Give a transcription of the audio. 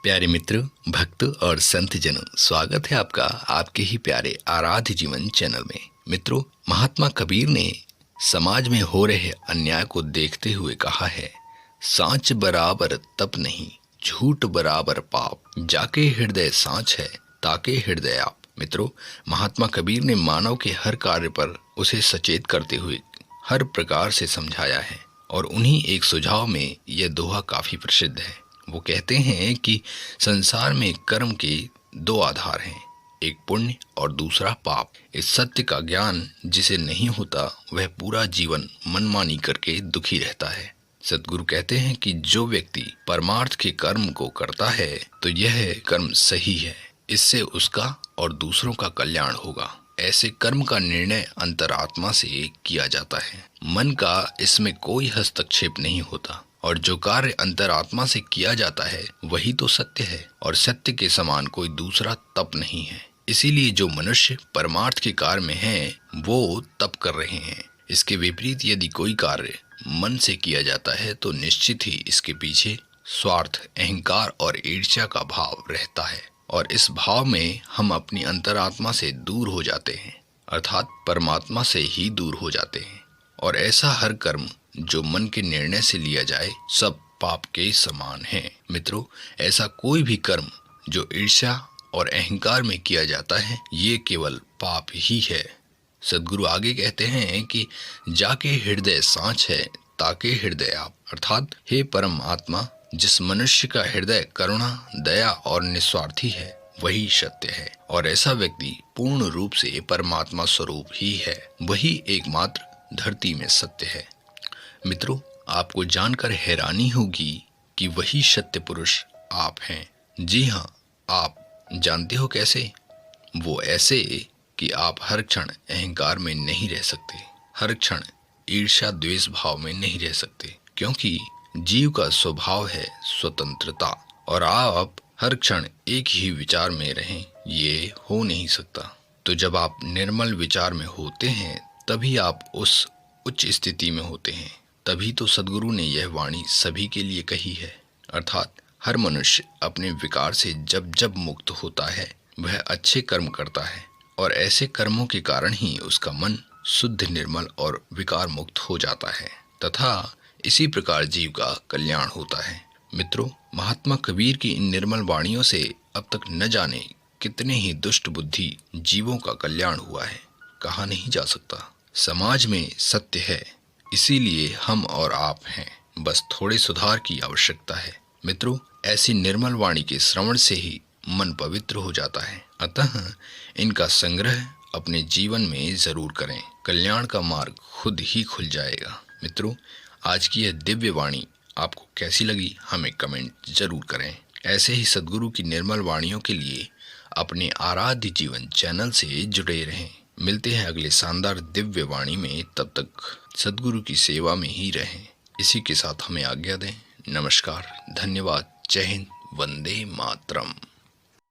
प्यारे मित्र, भक्त और संत जनों, स्वागत है आपका आपके ही प्यारे आराध्य जीवन चैनल में। मित्रों, महात्मा कबीर ने समाज में हो रहे अन्याय को देखते हुए कहा है, सांच बराबर तप नहीं, झूठ बराबर पाप, जाके हृदय सांच है, ताके हृदय आप। मित्रों, महात्मा कबीर ने मानव के हर कार्य पर उसे सचेत करते हुए हर प्रकार से समझाया है और उन्हीं एक सुझाव में यह दोहा काफी प्रसिद्ध है। वो कहते हैं कि संसार में कर्म के दो आधार हैं, एक पुण्य और दूसरा पाप। इस सत्य का ज्ञान जिसे नहीं होता वह पूरा जीवन मनमानी करके दुखी रहता है। सद्गुरु कहते हैं कि जो व्यक्ति परमार्थ के कर्म को करता है तो यह कर्म सही है, इससे उसका और दूसरों का कल्याण होगा। ऐसे कर्म का निर्णय अंतरात्मा से किया जाता है, मन का इसमें कोई हस्तक्षेप नहीं होता, और जो कार्य अंतरात्मा से किया जाता है वही तो सत्य है, और सत्य के समान कोई दूसरा तप नहीं है। इसीलिए जो मनुष्य परमार्थ के कार्य में हैं वो तप कर रहे हैं। इसके विपरीत यदि कोई कार्य मन से किया जाता है तो निश्चित ही इसके पीछे स्वार्थ, अहंकार और ईर्ष्या का भाव रहता है, और इस भाव में हम अपनी अंतरात्मा से दूर हो जाते हैं, अर्थात परमात्मा से ही दूर हो जाते हैं। और ऐसा हर कर्म जो मन के निर्णय से लिया जाए सब पाप के समान है। मित्रों, ऐसा कोई भी कर्म जो ईर्ष्या और अहंकार में किया जाता है ये केवल पाप ही है। सद्गुरु आगे कहते हैं कि जाके हृदय सांच है, ताके हृदय आप, अर्थात हे परम आत्मा, जिस मनुष्य का हृदय करुणा, दया और निस्वार्थी है वही सत्य है, और ऐसा व्यक्ति पूर्ण रूप से परमात्मा स्वरूप ही है। वही एकमात्र धरती में सत्य है। मित्रों, आपको जानकर हैरानी होगी कि वही सत्य पुरुष आप हैं। जी हाँ, आप जानते हो कैसे? वो ऐसे कि आप हर क्षण अहंकार में नहीं रह सकते, हर क्षण ईर्ष्या द्वेष भाव में नहीं रह सकते, क्योंकि जीव का स्वभाव है स्वतंत्रता, और आप हर क्षण एक ही विचार में रहें ये हो नहीं सकता। तो जब आप निर्मल विचार में होते हैं तभी आप उस उच्च स्थिति में होते हैं। तभी तो सद्गुरु ने यह वाणी सभी के लिए कही है, अर्थात हर मनुष्य अपने विकार से जब जब मुक्त होता है वह अच्छे कर्म करता है, और ऐसे कर्मों के कारण ही उसका मन शुद्ध, निर्मल और विकार मुक्त हो जाता है, तथा इसी प्रकार जीव का कल्याण होता है। मित्रों, महात्मा कबीर की इन निर्मल वाणियों से अब तक न जाने कितने ही दुष्ट बुद्धि जीवों का कल्याण हुआ है, कहा नहीं जा सकता। समाज में सत्य है, इसीलिए हम और आप हैं, बस थोड़े सुधार की आवश्यकता है। मित्रों, ऐसी निर्मल वाणी के श्रवण से ही मन पवित्र हो जाता है, अतः इनका संग्रह अपने जीवन में जरूर करें, कल्याण का मार्ग खुद ही खुल जाएगा। मित्रों, आज की यह दिव्य वाणी आपको कैसी लगी हमें कमेंट जरूर करें। ऐसे ही सद्गुरु की निर्मल वाणियों के लिए अपने आराध्य जीवन चैनल से जुड़े रहें। मिलते हैं अगले शानदार दिव्य वाणी में, तब तक सद्गुरु की सेवा में ही रहें। इसी के साथ हमें आज्ञा दें। नमस्कार, धन्यवाद, जय हिंद, वंदे मातरम।